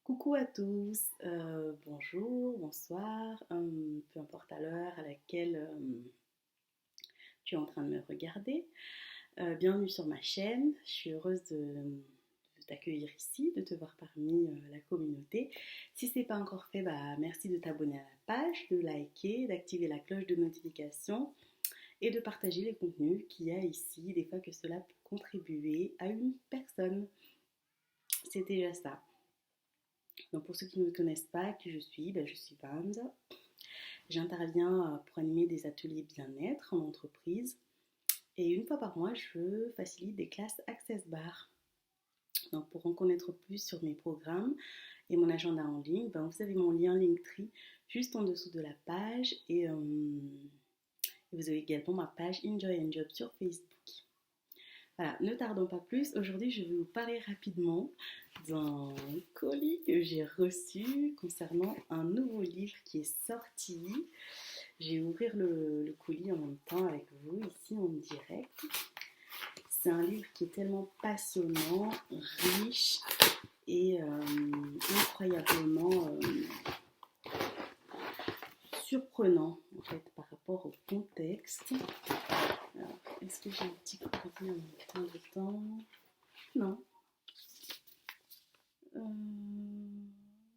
Coucou à tous, bonjour, bonsoir, peu importe à l'heure à laquelle tu es en train de me regarder. Bienvenue sur ma chaîne, je suis heureuse de t'accueillir ici, de te voir parmi la communauté. Si ce n'est pas encore fait, merci de t'abonner à la page, de liker, d'activer la cloche de notification et de partager les contenus qu'il y a ici, des fois que cela peut contribuer à une personne. C'est déjà ça. Donc pour ceux qui ne me connaissent pas, qui je suis, je suis Vams. J'interviens pour animer des ateliers bien-être en entreprise. Et une fois par mois, je facilite des classes Access Bar. Donc pour en connaître plus sur mes programmes et mon agenda en ligne, vous avez mon lien Linktree juste en dessous de la page. Et vous avez également ma page Enjoy and Job sur Facebook. Voilà, ne tardons pas plus. Aujourd'hui, je vais vous parler rapidement d'un colis que j'ai reçu concernant un nouveau livre qui est sorti. Je vais ouvrir le colis en même temps avec vous ici en direct. C'est un livre qui est tellement passionnant, riche et incroyablement surprenant en fait par rapport au contexte. Alors, est-ce que j'ai un petit courrier en même temps dedans? Non.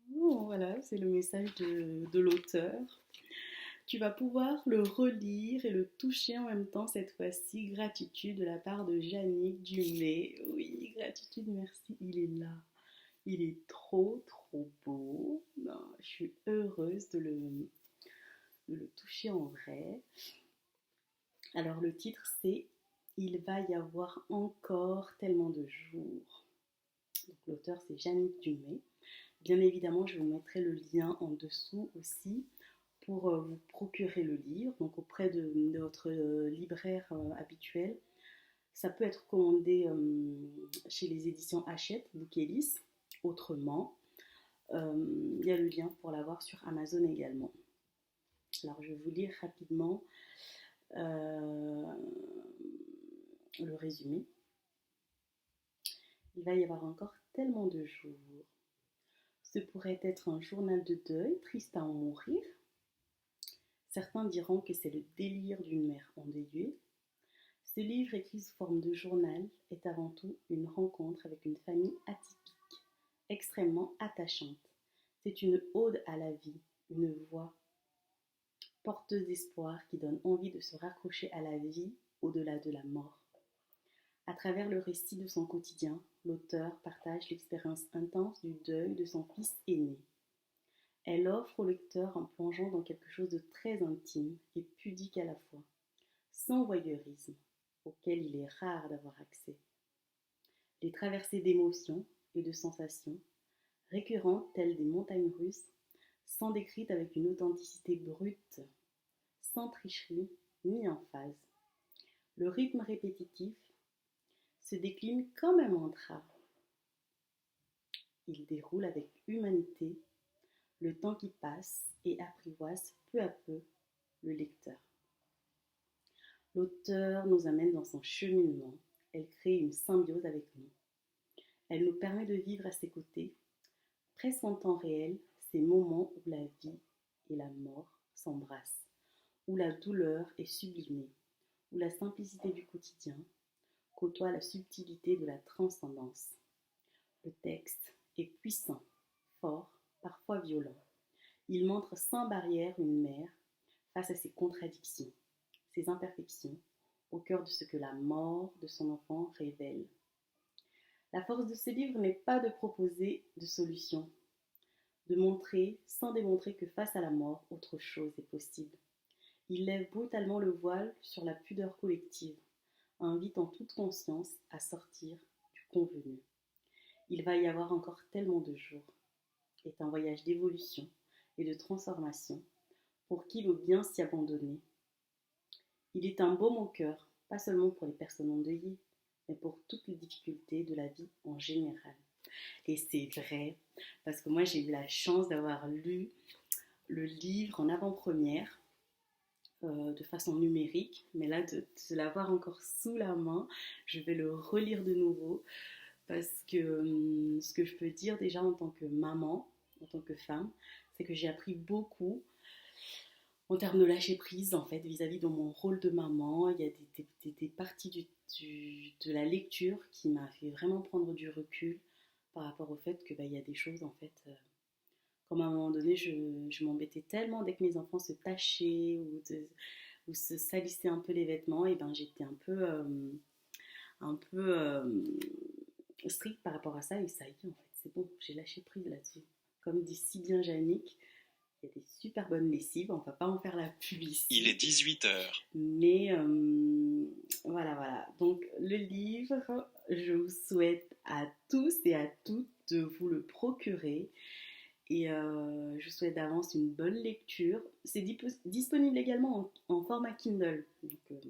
Bon, voilà, c'est le message de l'auteur. Tu vas pouvoir le relire et le toucher en même temps cette fois-ci. Gratitude de la part de Yannick Dumay. Oui, gratitude, merci, il est là. Il est trop, trop beau. Non, je suis heureuse de le toucher en vrai. Alors le titre c'est Il va y avoir encore tellement de jours. Donc l'auteur c'est Yannick Dumay. Bien évidemment, je vous mettrai le lien en dessous aussi pour vous procurer le livre, donc auprès de votre libraire habituel. Ça peut être commandé chez les éditions Hachette, Bouquelis. Autrement, il y a le lien pour l'avoir sur Amazon également. Alors, je vais vous lire rapidement le résumé. Il va y avoir encore tellement de jours. Ce pourrait être un journal de deuil, triste à en mourir. Certains diront que c'est le délire d'une mère endeuillée. Ce livre écrit sous forme de journal est avant tout une rencontre avec une famille atypique, extrêmement attachante. C'est une ode à la vie, une voix porteuse d'espoir qui donne envie de se raccrocher à la vie au-delà de la mort. À travers le récit de son quotidien, l'auteur partage l'expérience intense du deuil de son fils aîné. Elle offre au lecteur en plongeant dans quelque chose de très intime et pudique à la fois, sans voyeurisme, auquel il est rare d'avoir accès. Les traversées d'émotions et de sensations, récurrentes telles des montagnes russes, sont décrites avec une authenticité brute, sans tricherie ni emphase. Le rythme répétitif se décline comme un mantra. Il déroule avec humanité le temps qui passe et apprivoise peu à peu le lecteur. L'auteur nous amène dans son cheminement, elle crée une symbiose avec nous. Elle nous permet de vivre à ses côtés, presque en temps réel, ces moments où la vie et la mort s'embrassent, où la douleur est sublimée, où la simplicité du quotidien côtoie la subtilité de la transcendance. Le texte est puissant, fort, parfois violent. Il montre sans barrière une mère face à ses contradictions, ses imperfections, au cœur de ce que la mort de son enfant révèle. La force de ce livre n'est pas de proposer de solutions, de montrer sans démontrer que face à la mort, autre chose est possible. Il lève brutalement le voile sur la pudeur collective, invite en toute conscience à sortir du convenu. Il va y avoir encore tellement de jours, est un voyage d'évolution et de transformation pour qui veut bien s'y abandonner. Il est un baume au cœur, pas seulement pour les personnes endeuillées, mais pour toutes les difficultés de la vie en général. Et c'est vrai, parce que moi j'ai eu la chance d'avoir lu le livre en avant-première de façon numérique, mais là de l'avoir encore sous la main, je vais le relire de nouveau parce que ce que je peux dire déjà en tant que maman, en tant que femme, c'est que j'ai appris beaucoup en termes de lâcher prise en fait vis-à-vis de mon rôle de maman. Il y a des parties de la lecture qui m'a fait vraiment prendre du recul par rapport au fait que il y a des choses en fait comme à un moment donné je m'embêtais tellement dès que mes enfants se tachaient ou se salissaient un peu les vêtements et ben j'étais un peu stricte par rapport à ça et ça y est en fait c'est bon j'ai lâché prise là-dessus. Comme dit si bien Yannick, il y a des super bonnes lessives, on va pas en faire la pub ici. Il est 18h. Mais voilà, voilà. Donc le livre, je vous souhaite à tous et à toutes de vous le procurer. Et je vous souhaite d'avance une bonne lecture. C'est disponible également en format Kindle. Donc,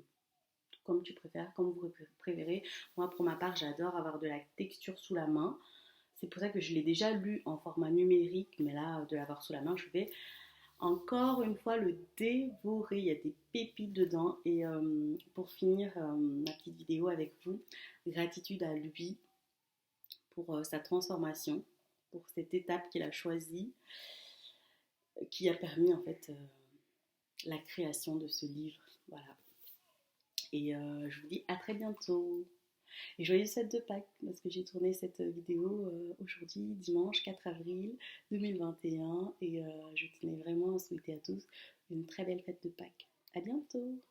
comme tu préfères, comme vous préférez. Moi, pour ma part, j'adore avoir de la texture sous la main. C'est pour ça que je l'ai déjà lu en format numérique, mais là, de l'avoir sous la main, je vais encore une fois le dévorer. Il y a des pépites dedans. Et pour finir ma petite vidéo avec vous, gratitude à lui pour sa transformation, pour cette étape qu'il a choisie, qui a permis en fait la création de ce livre. Voilà. Et je vous dis à très bientôt. Et joyeuses fêtes de Pâques, parce que j'ai tourné cette vidéo aujourd'hui, dimanche 4 avril 2021. Et je tenais vraiment à souhaiter à tous une très belle fête de Pâques. À bientôt!